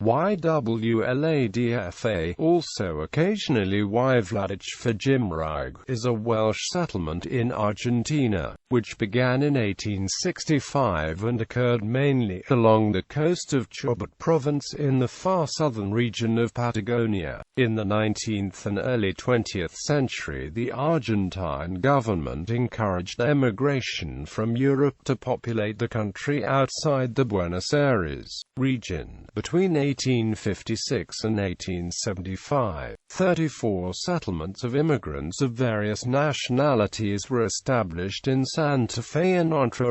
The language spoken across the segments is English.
Wladfa, also occasionally Wladychfa Gymreig, is a Welsh settlement in Argentina, which began in 1865 and occurred mainly along the coast of Chubut Province in the far southern region of Patagonia. In the 19th and early 20th century, the Argentine government encouraged emigration from Europe to populate the country outside the Buenos Aires region. Between 1856 and 1875, 34 settlements of immigrants of various nationalities were established in Santa Fe and Entre.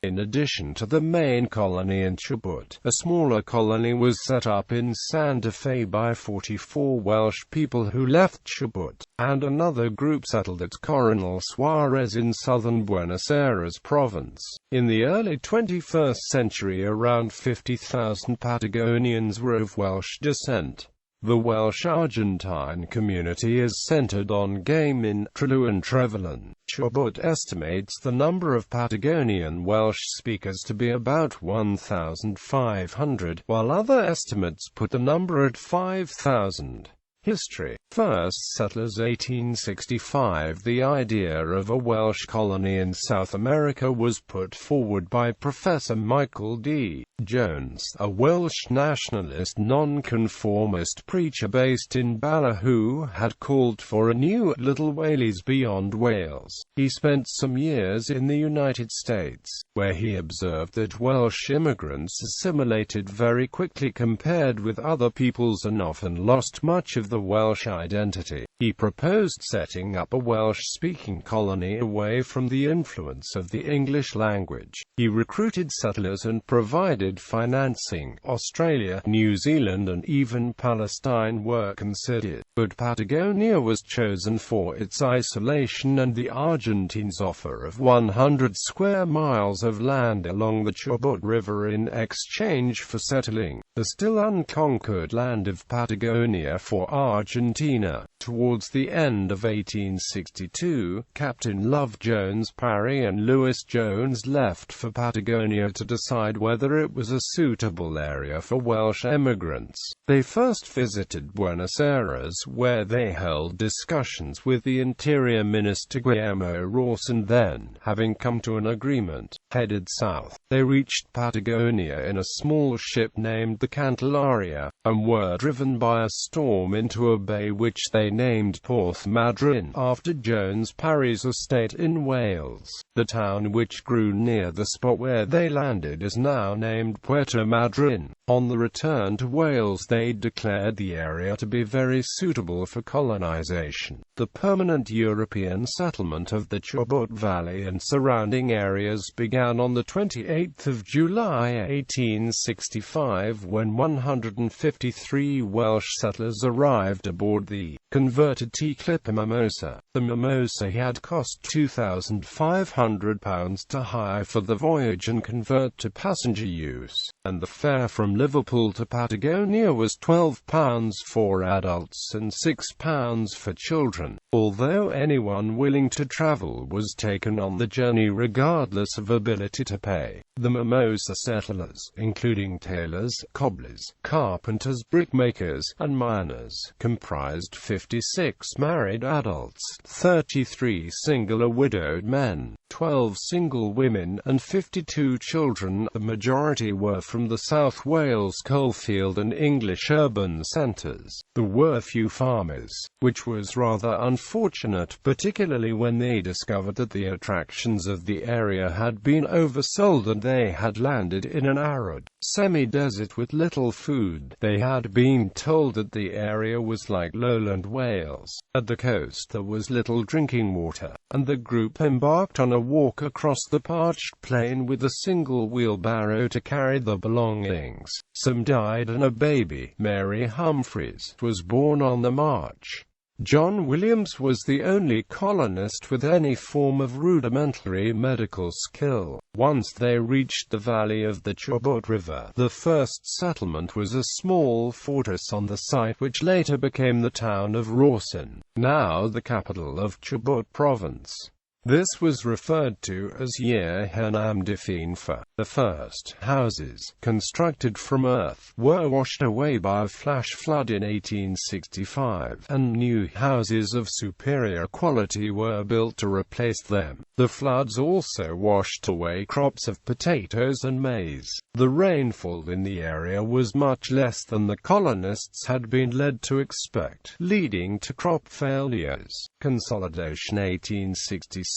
In addition to the main colony in Chubut, a smaller colony was set up in Santa Fe by 44 Welsh people who left Chubut, and another group settled at Coronel Suárez in southern Buenos Aires province. In the early 21st century, around 50,000 Patagonians were of Welsh descent. The Welsh Argentine community is centered on game in Trelu and Trevelyan. Chubut estimates the number of Patagonian Welsh speakers to be about 1,500, while other estimates put the number at 5,000. History. First settlers 1865. The idea of a Welsh colony in South America was put forward by Professor Michael D. Jones, a Welsh nationalist nonconformist preacher based in Bala who had called for a new Little Wales beyond Wales. He spent some years in the United States, where he observed that Welsh immigrants assimilated very quickly compared with other peoples and often lost much of the Welsh identity. He proposed setting up a Welsh-speaking colony away from the influence of the English language. He recruited settlers and provided financing. Australia, New Zealand and even Palestine were considered, but Patagonia was chosen for its isolation and the Argentines' offer of 100 square miles of land along the Chubut River in exchange for settling the still unconquered land of Patagonia for Argentina. Towards the end of 1862, Captain Love Jones Parry and Lewis Jones left for Patagonia to decide whether it was a suitable area for Welsh emigrants. They first visited Buenos Aires, where they held discussions with the Interior Minister Guillermo Rawson. Then, having come to an agreement, headed south. They reached Patagonia in a small ship named the Candelaria, and were driven by a storm into a bay which they named Porth Madryn, after Jones Parry's estate in Wales. The town which grew near the spot where they landed is now named Puerto Madryn. On the return to Wales, they declared the area to be very suitable for colonization. The permanent European settlement of the Chubut Valley and surrounding areas began on the 28th of July 1865 when 153 Welsh settlers arrived aboard the converted tea-clipper Mimosa. The Mimosa had cost £2,500 to hire for the voyage and convert to passenger use, and the fare from Liverpool to Patagonia was £12 for adults and £6 for children, although anyone willing to travel was taken on the journey regardless of ability to pay. The Mimosa settlers, including tailors, cobblers, carpenters, brickmakers, and miners, comprised 56 married adults, 33 single or widowed men, 12 single women, and 52 children. The majority were from the South Wales coalfield and English urban centres. There were few farmers, which was rather unfortunate, particularly when they discovered that the attractions of the area had been oversold and they had landed in an arid, semi-desert with little food. They had been told that the area was like lowland Wales. At the coast there was little drinking water, and the group embarked on a walk across the parched plain with a single wheelbarrow to carry the belongings. Some died and a baby, Mary Humphreys, was born on the march. John Williams was the only colonist with any form of rudimentary medical skill. Once they reached the valley of the Chubut River, the first settlement was a small fortress on the site which later became the town of Rawson, now the capital of Chubut Province. This was referred to as Year Hernam Definfa. The first houses, constructed from earth, were washed away by a flash flood in 1865, and new houses of superior quality were built to replace them. The floods also washed away crops of potatoes and maize. The rainfall in the area was much less than the colonists had been led to expect, leading to crop failures. Consolidation 1866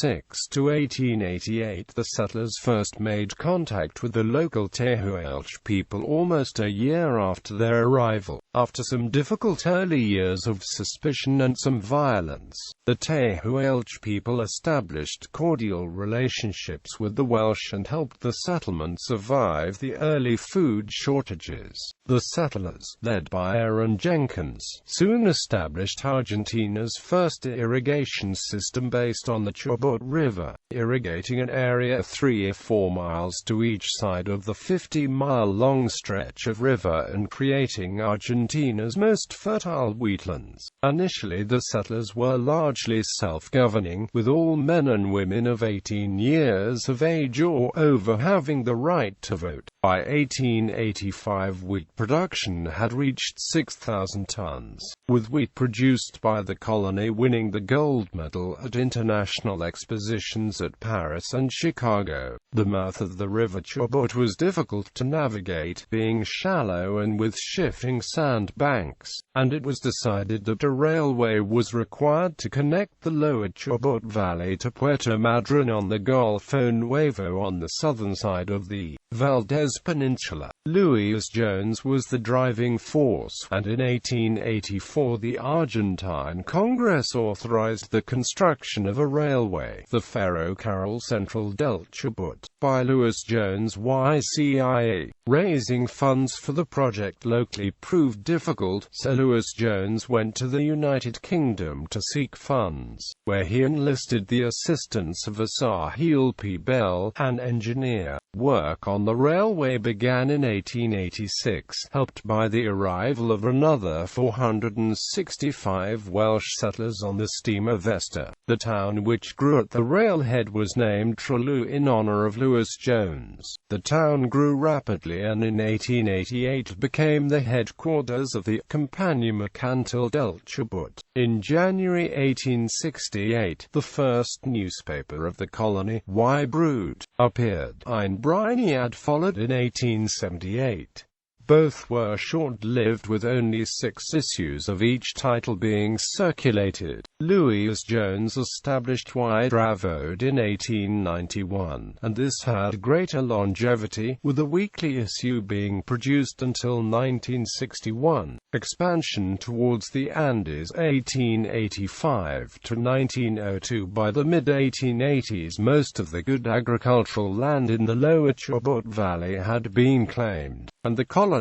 to 1888. The settlers first made contact with the local Welsh people almost a year after their arrival. After some difficult early years of suspicion and some violence, the Welsh people established cordial relationships with the Welsh and helped the settlement survive the early food shortages. The settlers, led by Aaron Jenkins, soon established Argentina's first irrigation system based on the Chubut River, irrigating an area 3 or 4 miles to each side of the 50-mile-long stretch of river and creating Argentina's most fertile wheatlands. Initially, the settlers were largely self-governing, with all men and women of 18 years of age or over having the right to vote. By 1885, wheat production had reached 6,000 tons, with wheat produced by the colony winning the gold medal at international expositions at Paris and Chicago. The mouth of the river Chubut was difficult to navigate, being shallow and with shifting sand banks, and it was decided that a railway was required to connect the lower Chubut Valley to Puerto Madryn on the Golfo Nuevo on the southern side of the Valdez Peninsula. Louis Jones was the driving force, and in 1884 the Argentine Congress authorized the construction of a railway, the Ferrocarril Central del Chubut, by Louis Jones YCIA. Raising funds for the project locally proved difficult, so Louis Jones went to the United Kingdom to seek funds, where he enlisted the assistance of Asahel P. Bell, an engineer. Work on the railway began in 1886, helped by the arrival of another 465 Welsh settlers on the steamer Vesta. The town which grew at the railhead was named Trelew in honor of Louis Jones. The town grew rapidly and in 1888 became the headquarters of the Compagnie Mercantil del Chubut. In January 1868, the first newspaper of the colony, Y Brood, appeared. Ein Briniad followed in 1878. Both were short-lived, with only 6 issues of each title being circulated. Louis Jones established Y Dravod in 1891, and this had greater longevity, with a weekly issue being produced until 1961. Expansion towards the Andes 1885 to 1902. By the mid-1880s, most of the good agricultural land in the lower Chubut Valley had been claimed, and the colonists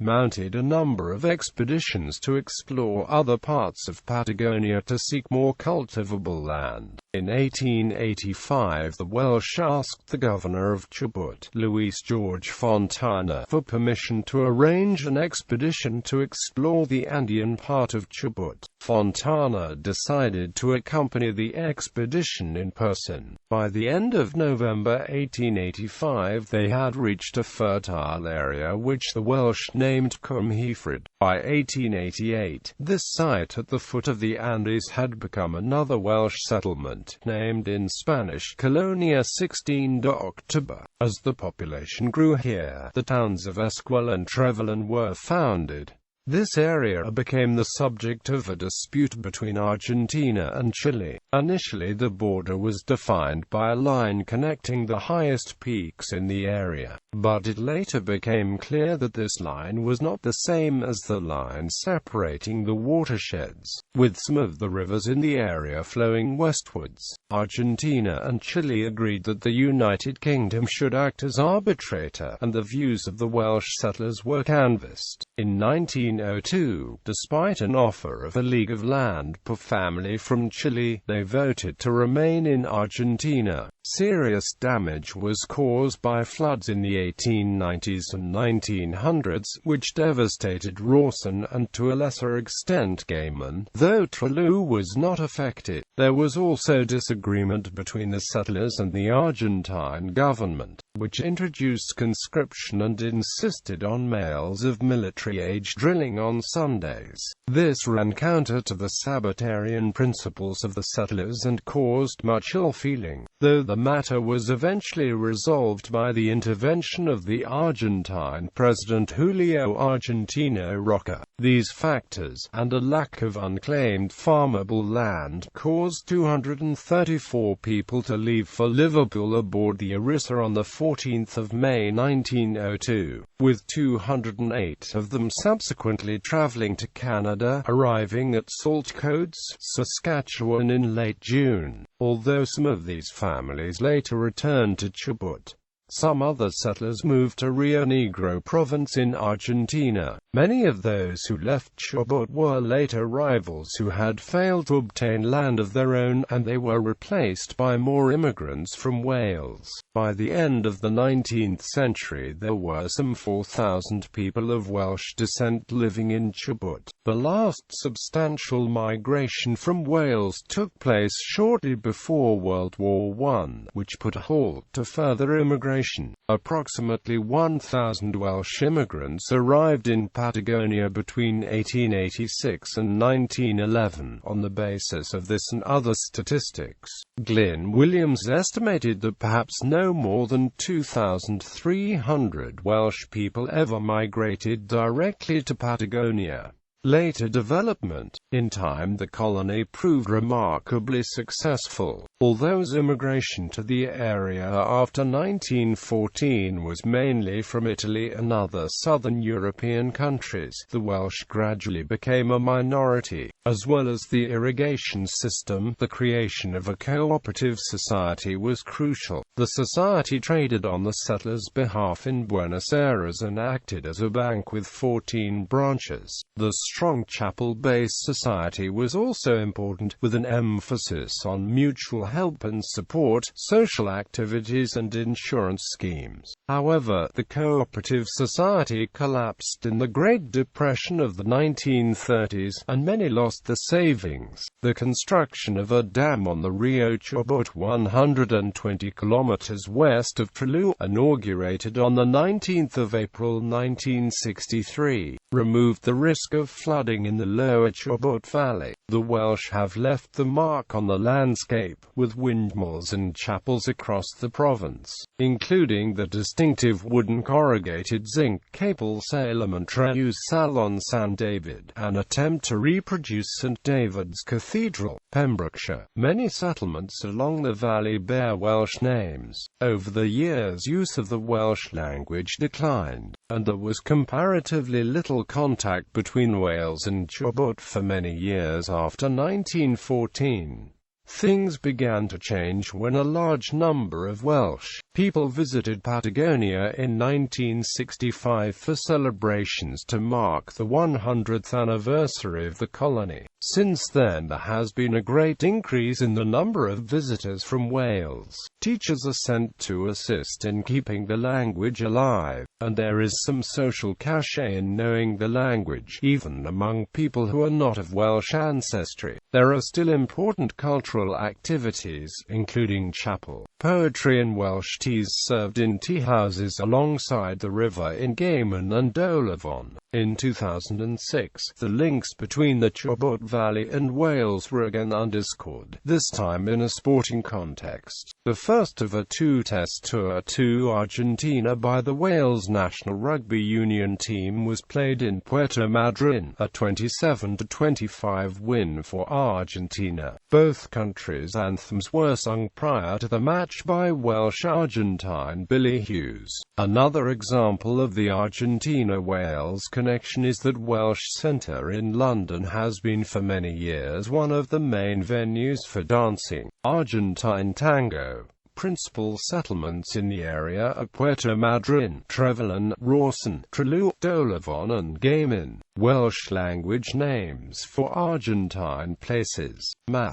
mounted a number of expeditions to explore other parts of Patagonia to seek more cultivable land. In 1885, the Welsh asked the governor of Chubut, Louis George Fontana, for permission to arrange an expedition to explore the Andean part of Chubut. Fontana decided to accompany the expedition in person. By the end of November 1885, they had reached a fertile area which the Welsh named Cwmhifryd. By 1888, this site at the foot of the Andes had become another Welsh settlement, named in Spanish Colonia 16 de Octubre. As the population grew here, the towns of Esquel and Trevelyan were founded. This area became the subject of a dispute between Argentina and Chile. Initially, the border was defined by a line connecting the highest peaks in the area, but it later became clear that this line was not the same as the line separating the watersheds, with some of the rivers in the area flowing westwards. Argentina and Chile agreed that the United Kingdom should act as arbitrator, and the views of the Welsh settlers were canvassed. In 1902, despite an offer of a league of land per family from Chile, they voted to remain in Argentina. Serious damage was caused by floods in the 1890s and 1900s, which devastated Rawson and to a lesser extent Gaiman, though Trelew was not affected. There was also disagreement between the settlers and the Argentine government, which introduced conscription and insisted on males of military age drilling on Sundays. This ran counter to the Sabbatarian principles of the settlers and caused much ill-feeling, though the matter was eventually resolved by the intervention of the Argentine President Julio Argentino Roca. These factors, and a lack of unclaimed farmable land, caused 234 people to leave for Liverpool aboard the Orissa on 14 May 1902, with 208 of them subsequently traveling to Canada, arriving at Saltcoats, Saskatchewan in late June, although some of these families later returned to Chubut. Some other settlers moved to Rio Negro province in Argentina. Many of those who left Chubut were later rivals who had failed to obtain land of their own, and they were replaced by more immigrants from Wales. By the end of the 19th century there were some 4,000 people of Welsh descent living in Chubut. The last substantial migration from Wales took place shortly before World War I, which put a halt to further immigration. Approximately 1,000 Welsh immigrants arrived in Patagonia between 1886 and 1911. On the basis of this and other statistics, Glyn Williams estimated that perhaps no more than 2,300 Welsh people ever migrated directly to Patagonia. Later development. In time the colony proved remarkably successful. Although immigration to the area after 1914 was mainly from Italy and other southern European countries, the Welsh gradually became a minority. As well as the irrigation system, the creation of a cooperative society was crucial. The society traded on the settlers' behalf in Buenos Aires and acted as a bank with 14 branches. The strong chapel-based society was also important, with an emphasis on mutual help and support, social activities and insurance schemes. However, the cooperative society collapsed in the Great Depression of the 1930s, and many lost their savings. The construction of a dam on the Rio Chubut, 120 kilometers west of Trelew, inaugurated on the 19th of April 1963, removed the risk of flooding in the lower Chubut Valley. The Welsh have left the mark on the landscape, with windmills and chapels across the province, including the distinctive wooden corrugated zinc Capel Salem and Trelew Salon San David, an attempt to reproduce St. David's Cathedral, Pembrokeshire. Many settlements along the valley bear Welsh names. Over the years use of the Welsh language declined, and there was comparatively little contact between Wales and Chubut for many years after 1914. Things began to change when a large number of Welsh people visited Patagonia in 1965 for celebrations to mark the 100th anniversary of the colony. Since then there has been a great increase in the number of visitors from Wales. Teachers are sent to assist in keeping the language alive, and there is some social cachet in knowing the language, even among people who are not of Welsh ancestry. There are still important cultural activities, including chapel, poetry and Welsh teas served in tea houses alongside the river in Gaiman and Wladychfa. In 2006, the links between the Chubut Valley and Wales were again underscored, this time in a sporting context. The first of a two-test tour to Argentina by the Wales national rugby union team was played in Puerto Madryn, a 27-25 win for Argentina. Both countries' anthems were sung prior to the match by Welsh Argentine Billy Hughes. Another example of the Argentina-Wales connection is that Welsh Centre in London has been for many years one of the main venues for dancing Argentine tango. Principal settlements in the area are Puerto Madryn, Trevelyan, Rawson, Trelew, Wladychfa and Gaiman. Welsh language names for Argentine places. Map.